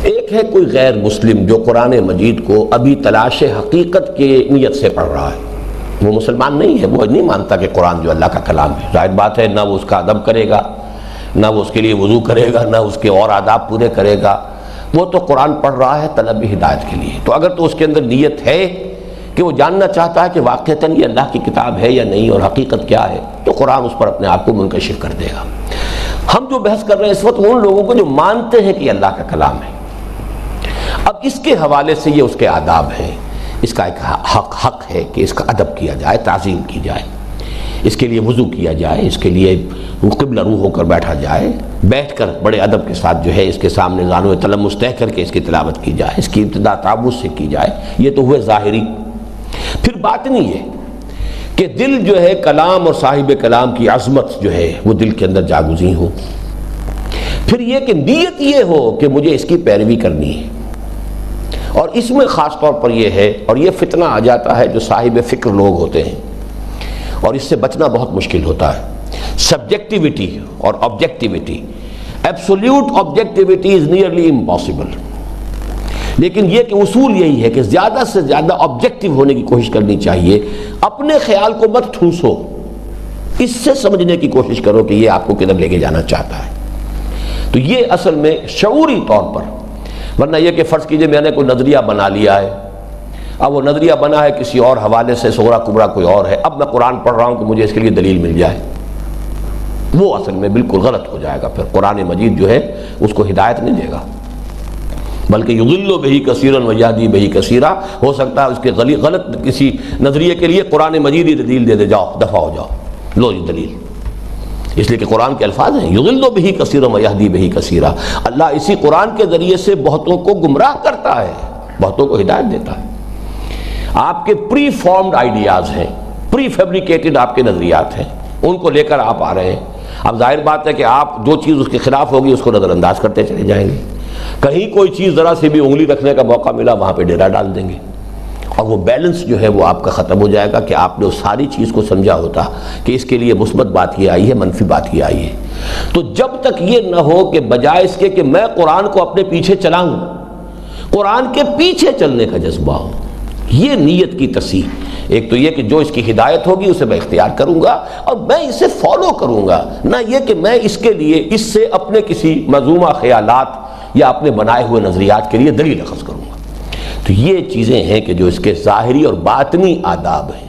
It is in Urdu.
ایک ہے کوئی غیر مسلم جو قرآن مجید کو ابھی تلاش حقیقت کی نیت سے پڑھ رہا ہے، وہ مسلمان نہیں ہے، وہ نہیں مانتا کہ قرآن جو اللہ کا کلام ہے۔ ظاہر بات ہے، نہ وہ اس کا ادب کرے گا، نہ وہ اس کے لیے وضو کرے گا، نہ اس کے اور آداب پورے کرے گا، وہ تو قرآن پڑھ رہا ہے طلب ہدایت کے لیے۔ تو اگر تو اس کے اندر نیت ہے کہ وہ جاننا چاہتا ہے کہ واقعتاً یہ اللہ کی کتاب ہے یا نہیں اور حقیقت کیا ہے، تو قرآن اس پر اپنے آپ کو منکشف کر دے گا۔ ہم جو بحث کر رہے ہیں اس وقت ان لوگوں کو جو مانتے ہیں کہ یہ اللہ کا کلام ہے۔ اب اس کے حوالے سے یہ اس کے آداب ہیں، اس کا ایک حق ہے کہ اس کا ادب کیا جائے، تعظیم کی جائے، اس کے لیے وضو کیا جائے، اس کے لیے قبلہ رو ہو کر بیٹھا جائے، بیٹھ کر بڑے ادب کے ساتھ جو ہے اس کے سامنے زانو تلمس طے کر کے اس کی تلاوت کی جائے، اس کی ابتدا تعوذ سے کی جائے۔ یہ تو ہوئے ظاہری۔ پھر باطنی ہے کہ دل جو ہے کلام اور صاحب کلام کی عظمت جو ہے وہ دل کے اندر جاگزیں ہو۔ پھر یہ کہ نیت یہ ہو کہ مجھے اس کی پیروی کرنی ہے، اور اس میں خاص طور پر یہ ہے، اور یہ فتنہ آ جاتا ہے جو صاحب فکر لوگ ہوتے ہیں، اور اس سے بچنا بہت مشکل ہوتا ہے، سبجیکٹیوٹی اور objectivity. Absolute objectivity is nearly impossible, لیکن یہ کہ اصول یہی ہے کہ زیادہ سے زیادہ آبجیکٹیو ہونے کی کوشش کرنی چاہیے۔ اپنے خیال کو مت ٹھوسو، اس سے سمجھنے کی کوشش کرو کہ یہ آپ کو کدھر لے کے جانا چاہتا ہے۔ تو یہ اصل میں شعوری طور پر، ورنہ یہ کہ فرض کیجئے میں نے کوئی نظریہ بنا لیا ہے، اب وہ نظریہ بنا ہے کسی اور حوالے سے، صغرا کبرا کوئی اور ہے، اب میں قرآن پڑھ رہا ہوں کہ مجھے اس کے لیے دلیل مل جائے، وہ اصل میں بالکل غلط ہو جائے گا۔ پھر قرآن مجید جو ہے اس کو ہدایت نہیں دے گا، بلکہ یضل بہ کثیرا ویہدی بہ کثیرا۔ ہو سکتا ہے اس کے غلط کسی نظریے کے لیے قرآن مجید ہی دلیل دے دے، جاؤ دفع ہو جاؤ، لو یہ دلیل، اس لیے کہ قرآن کے الفاظ ہیں یضل بہ کثیرا ویہدی بہ کثیرا۔ اللہ اسی قرآن کے ذریعے سے بہتوں کو گمراہ کرتا ہے، بہتوں کو ہدایت دیتا ہے۔ آپ کے پری فارمڈ آئیڈیاز ہیں، پری فیبریکیٹڈ آپ کے نظریات ہیں، ان کو لے کر آپ آ رہے ہیں۔ اب ظاہر بات ہے کہ آپ جو چیز اس کے خلاف ہوگی اس کو نظر انداز کرتے چلے جائیں گے، کہیں کوئی چیز ذرا سی بھی انگلی رکھنے کا موقع ملا وہاں پہ ڈیرا ڈال دیں گے، اور وہ بیلنس جو ہے وہ آپ کا ختم ہو جائے گا کہ آپ نے اس ساری چیز کو سمجھا ہوتا کہ اس کے لیے مثبت بات یہ آئی ہے، منفی بات یہ آئی ہے۔ تو جب تک یہ نہ ہو کہ بجائے اس کے کہ میں قرآن کو اپنے پیچھے چلاؤں، قرآن کے پیچھے چلنے کا جذبہ ہو، یہ نیت کی تصحیح۔ ایک تو یہ کہ جو اس کی ہدایت ہوگی اسے میں اختیار کروں گا اور میں اسے فالو کروں گا، نہ یہ کہ میں اس کے لیے اس سے اپنے کسی مذمومہ خیالات یا اپنے بنائے ہوئے نظریات کے لیے دلیل اخذ کروں گا۔ تو یہ چیزیں ہیں کہ جو اس کے ظاہری اور باطنی آداب ہیں۔